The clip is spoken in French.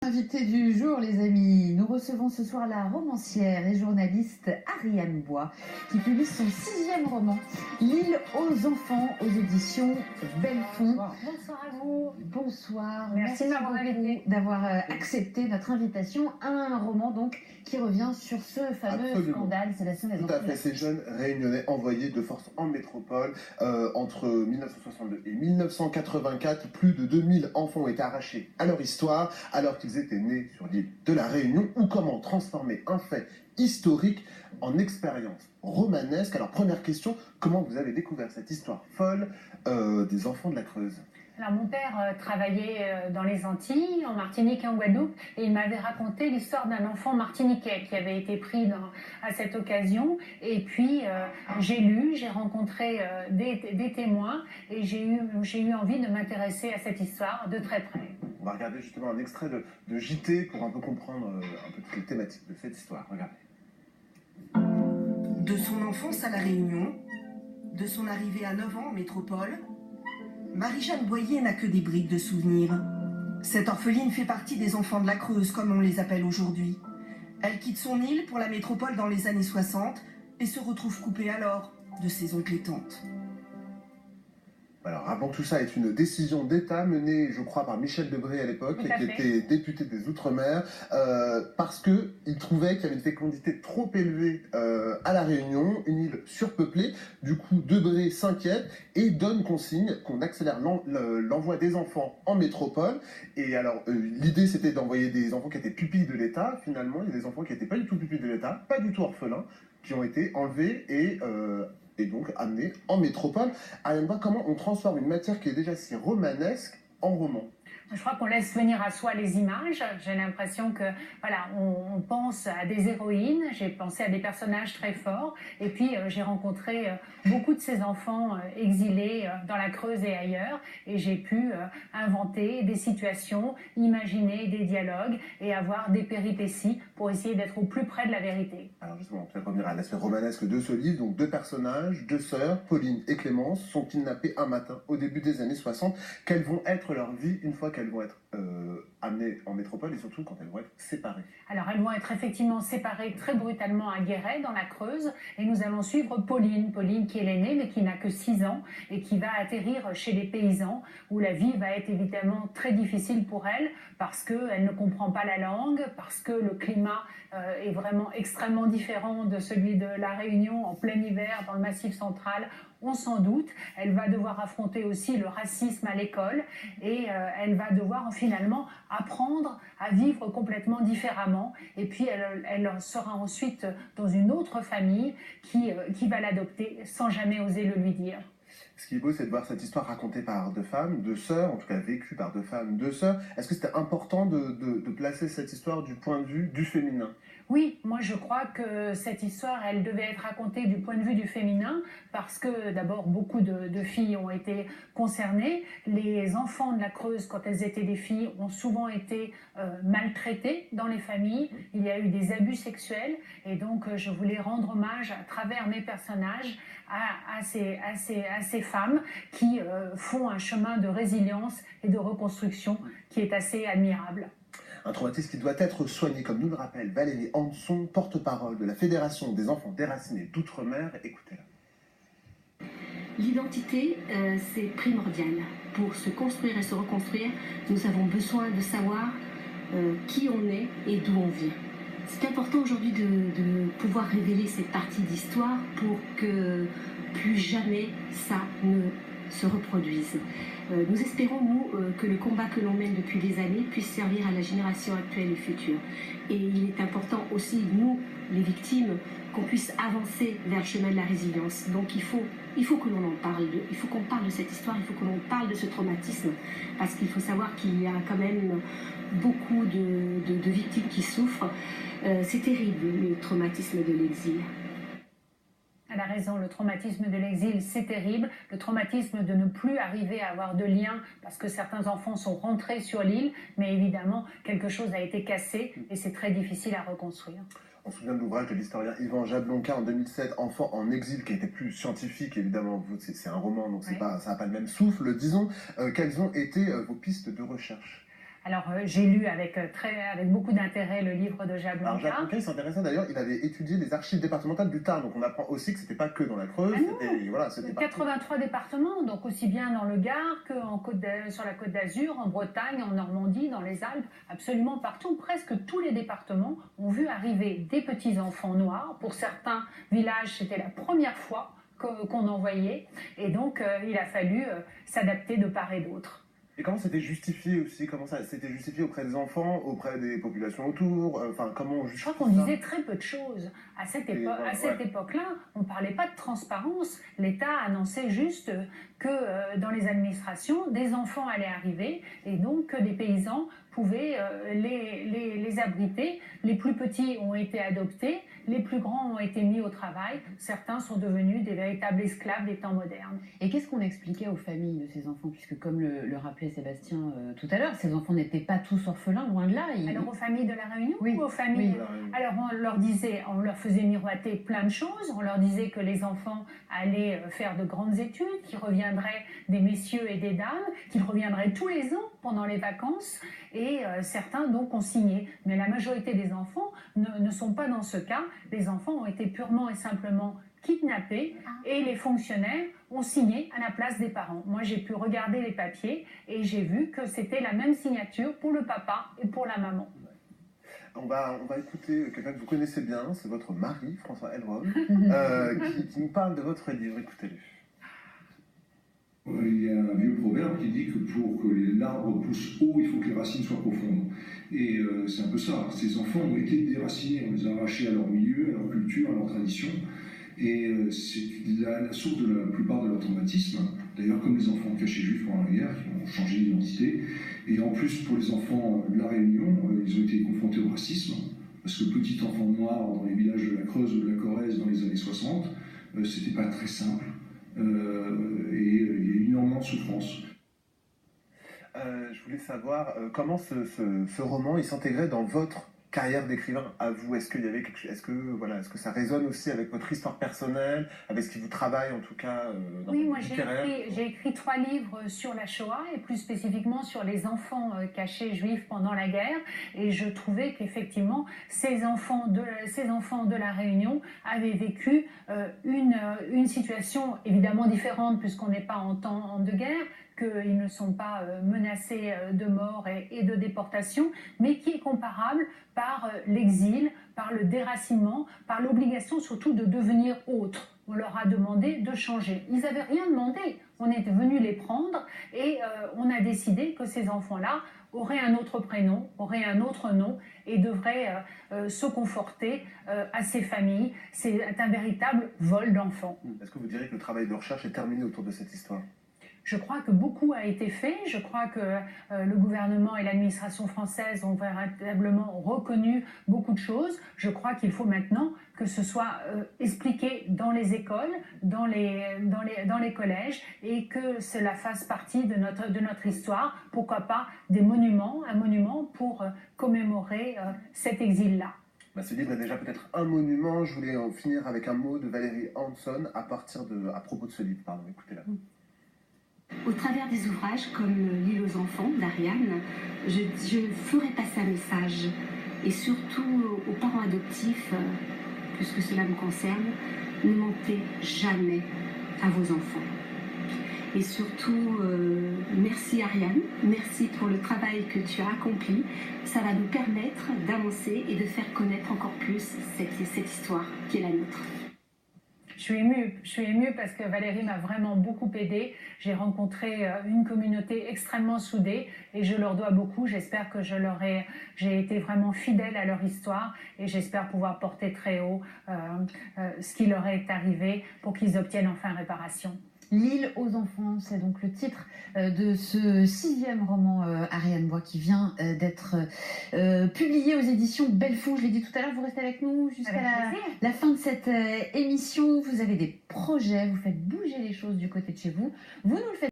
Invité du jour, les amis, nous recevons ce soir la romancière et journaliste Ariane Bois, qui publie son 6e roman, L'île aux enfants, aux éditions Bellefond. Bonsoir à vous. Bonsoir, Merci de m'avoir invité. d'avoir accepté notre invitation à un roman donc qui revient sur ce fameux scandale, c'est la Tout à fait, ces jeunes réunionnais envoyés de force en métropole entre 1962 et 1984, plus de 2000 enfants ont été arrachés à leur histoire alors qu'ils étaient nés sur l'île de la Réunion, ou comment transformer un fait historique en expérience romanesque. Alors première question, comment vous avez découvert cette histoire folle des enfants de la Creuse? Alors mon père travaillait dans les Antilles, en Martinique et en Guadeloupe, et il m'avait raconté l'histoire d'un enfant martiniquais qui avait été pris à cette occasion. Et puis j'ai lu, j'ai rencontré des témoins, et j'ai eu envie de m'intéresser à cette histoire de très près. On va regarder justement un extrait de JT pour un peu comprendre un peu toutes les thématiques de cette histoire. Regardez. De son enfance à La Réunion, de son arrivée à 9 ans en métropole, Marie-Jeanne Boyer n'a que des brides de souvenirs. Cette orpheline fait partie des enfants de la Creuse, comme on les appelle aujourd'hui. Elle quitte son île pour la métropole dans les années 60 et se retrouve coupée alors de ses oncles et tantes. Alors, avant tout ça, est une décision d'État menée, je crois, par Michel Debré à l'époque, qui était député des Outre-mer, parce qu'il trouvait qu'il y avait une fécondité trop élevée à La Réunion, une île surpeuplée. Du coup, Debré s'inquiète et donne consigne qu'on accélère l'envoi des enfants en métropole. Et alors, l'idée, c'était d'envoyer des enfants qui étaient pupilles de l'État. Finalement, il y a des enfants qui n'étaient pas du tout pupilles de l'État, pas du tout orphelins, qui ont été enlevés et donc amené en métropole. Ariane Bois, comment on transforme une matière qui est déjà si romanesque en roman? Je crois qu'on laisse venir à soi les images. J'ai l'impression que, voilà, on pense à des héroïnes, j'ai pensé à des personnages très forts, et puis j'ai rencontré beaucoup de ces enfants exilés dans la Creuse et ailleurs, et j'ai pu inventer des situations, imaginer des dialogues et avoir des péripéties pour essayer d'être au plus près de la vérité. Alors justement, on peut revenir à l'aspect romanesque de ce livre. Donc deux personnages, deux sœurs, Pauline et Clémence, sont kidnappées un matin au début des années 60. Quelles vont être leurs vies une fois qu'elles vont être amenées en métropole, et surtout quand elles vont être séparées? Alors elles vont être effectivement séparées très brutalement à Guéret, dans la Creuse, et nous allons suivre Pauline qui est l'aînée mais qui n'a que 6 ans et qui va atterrir chez les paysans, où la vie va être évidemment très difficile pour elle parce qu'elle ne comprend pas la langue, parce que le climat est vraiment extrêmement différent de celui de la Réunion en plein hiver dans le Massif central. On s'en doute, elle va devoir affronter aussi le racisme à l'école et elle va devoir finalement apprendre à vivre complètement différemment. Et puis elle sera ensuite dans une autre famille qui va l'adopter sans jamais oser le lui dire. Ce qui est beau, c'est de voir cette histoire racontée par deux femmes, deux sœurs, en tout cas vécue par deux femmes, deux sœurs. Est-ce que c'était important de placer cette histoire du point de vue du féminin? Oui, moi je crois que cette histoire, elle devait être racontée du point de vue du féminin parce que d'abord beaucoup de filles ont été concernées. Les enfants de la Creuse, quand elles étaient des filles, ont souvent été maltraitées dans les familles. Il y a eu des abus sexuels et donc je voulais rendre hommage à travers mes personnages à ces femmes qui font un chemin de résilience et de reconstruction qui est assez admirable. Un traumatisme qui doit être soigné, comme nous le rappelle Valérie Hanson, porte-parole de la Fédération des enfants déracinés d'Outre-mer. Écoutez-la. L'identité, c'est primordial. Pour se construire et se reconstruire, nous avons besoin de savoir qui on est et d'où on vient. C'est important aujourd'hui de pouvoir révéler cette partie d'histoire pour que plus jamais ça ne se reproduise. Nous espérons, nous, que le combat que l'on mène depuis des années puisse servir à la génération actuelle et future. Et il est important aussi, nous, les victimes, qu'on puisse avancer vers le chemin de la résilience. Donc il faut que l'on en parle, il faut qu'on parle de cette histoire, il faut que l'on parle de ce traumatisme, parce qu'il faut savoir qu'il y a quand même beaucoup de victimes qui souffrent. C'est terrible, le traumatisme de l'exil. Elle a raison, le traumatisme de l'exil, c'est terrible. Le traumatisme de ne plus arriver à avoir de lien parce que certains enfants sont rentrés sur l'île, mais évidemment, quelque chose a été cassé et c'est très difficile à reconstruire. On se souvient de l'ouvrage de l'historien Yvan Jablonka en 2007, Enfants en exil, qui était plus scientifique, évidemment, c'est un roman, donc ça n'a pas le même souffle, disons. Quelles ont été vos pistes de recherche? Alors, j'ai lu avec beaucoup d'intérêt le livre de Jacques Blanca. Alors, Jacques Blanca, il s'intéressait d'ailleurs, il avait étudié les archives départementales du Tarn, donc on apprend aussi que c'était pas que dans la Creuse, c'était 83 départements, donc aussi bien dans le Gard que sur la Côte d'Azur, en Bretagne, en Normandie, dans les Alpes, absolument partout. Presque tous les départements ont vu arriver des petits enfants noirs. Pour certains villages, c'était la première fois qu'on en voyait, et donc il a fallu s'adapter de part et d'autre. Et comment c'était justifié aussi? Comment ça c'était justifié auprès des enfants, auprès des populations autour? Enfin, comment on justifie? Je crois qu'on disait très peu de choses. À cette époque-là, on ne parlait pas de transparence. L'État annonçait juste que dans les administrations, des enfants allaient arriver et donc que des paysans pouvaient les abriter. Les plus petits ont été adoptés, les plus grands ont été mis au travail. Certains sont devenus des véritables esclaves des temps modernes. Et qu'est-ce qu'on expliquait aux familles de ces enfants? Puisque comme le rappelait Sébastien tout à l'heure, ces enfants n'étaient pas tous orphelins, loin de là. Alors aux familles de la Réunion? Oui. Ou aux familles... Alors on leur faisait miroiter plein de choses. On leur disait que les enfants allaient faire de grandes études, qu'ils reviendraient des messieurs et des dames, qu'ils reviendraient tous les ans pendant les vacances. Et certains donc ont signé. Mais la majorité des enfants ne sont pas dans ce cas. Les enfants ont été purement et simplement kidnappés et les fonctionnaires ont signé à la place des parents. Moi, j'ai pu regarder les papiers et j'ai vu que c'était la même signature pour le papa et pour la maman. On va écouter quelqu'un que vous connaissez bien, c'est votre mari, François Elron, qui nous parle de votre livre. Écoutez-le. Il y a un vieux proverbe qui dit que pour que l'arbre pousse haut, il faut que les racines soient profondes. Et c'est un peu ça. Ces enfants ont été déracinés, on les a arrachés à leur milieu, à leur culture, à leur tradition. Et c'est la source de la plupart de leur traumatisme. D'ailleurs, comme les enfants cachés juifs pendant la guerre, qui ont changé d'identité. Et en plus, pour les enfants de la Réunion, ils ont été confrontés au racisme. Parce que petit enfant noir dans les villages de la Creuse ou de la Corrèze dans les années 60, c'était pas très simple. Et il y a eu énormément de souffrance. Je voulais savoir comment ce roman il s'intégrait dans votre carrière d'écrivain à vous. Est-ce qu'il y avait quelque chose, est-ce que ça résonne aussi avec votre histoire personnelle, avec ce qui vous travaille en tout cas dans Oui, moi littéraire? j'ai écrit 3 livres sur la Shoah et plus spécifiquement sur les enfants cachés juifs pendant la guerre, et je trouvais qu'effectivement ces enfants de la Réunion avaient vécu une situation évidemment différente puisqu'on n'est pas en temps de guerre, qu'ils ne sont pas menacés de mort et de déportation, mais qui est comparable par l'exil, par le déracinement, par l'obligation surtout de devenir autre. On leur a demandé de changer. Ils n'avaient rien demandé. On est venu les prendre et on a décidé que ces enfants-là auraient un autre prénom, auraient un autre nom et devraient se conforter à ces familles. C'est un véritable vol d'enfants. Est-ce que vous diriez que le travail de recherche est terminé autour de cette histoire? Je crois que beaucoup a été fait. Je crois que le gouvernement et l'administration française ont véritablement reconnu beaucoup de choses. Je crois qu'il faut maintenant que ce soit expliqué dans les écoles, dans les collèges, et que cela fasse partie de notre histoire. Pourquoi pas des monuments, un monument pour commémorer cet exil-là. Ce livre est déjà peut-être un monument. Je voulais en finir avec un mot de Valérie Hanson à propos de ce livre. Pardon, écoutez-la. Au travers des ouvrages comme L'île aux enfants d'Ariane, je ferai passer un message, et surtout aux parents adoptifs, puisque cela me concerne, ne mentez jamais à vos enfants. Et surtout, merci Ariane, merci pour le travail que tu as accompli. Ça va nous permettre d'avancer et de faire connaître encore plus cette histoire qui est la nôtre. Je suis émue parce que Valérie m'a vraiment beaucoup aidée. J'ai rencontré une communauté extrêmement soudée et je leur dois beaucoup. J'espère que j'ai été vraiment fidèle à leur histoire et j'espère pouvoir porter très haut ce qui leur est arrivé pour qu'ils obtiennent enfin réparation. L'île aux enfants, c'est donc le titre de ce 6e roman Ariane Bois qui vient d'être publié aux éditions Bellefond. Je l'ai dit tout à l'heure, vous restez avec nous jusqu'à la fin de cette émission. Vous avez des projets, vous faites bouger les choses du côté de chez vous. Vous nous le faites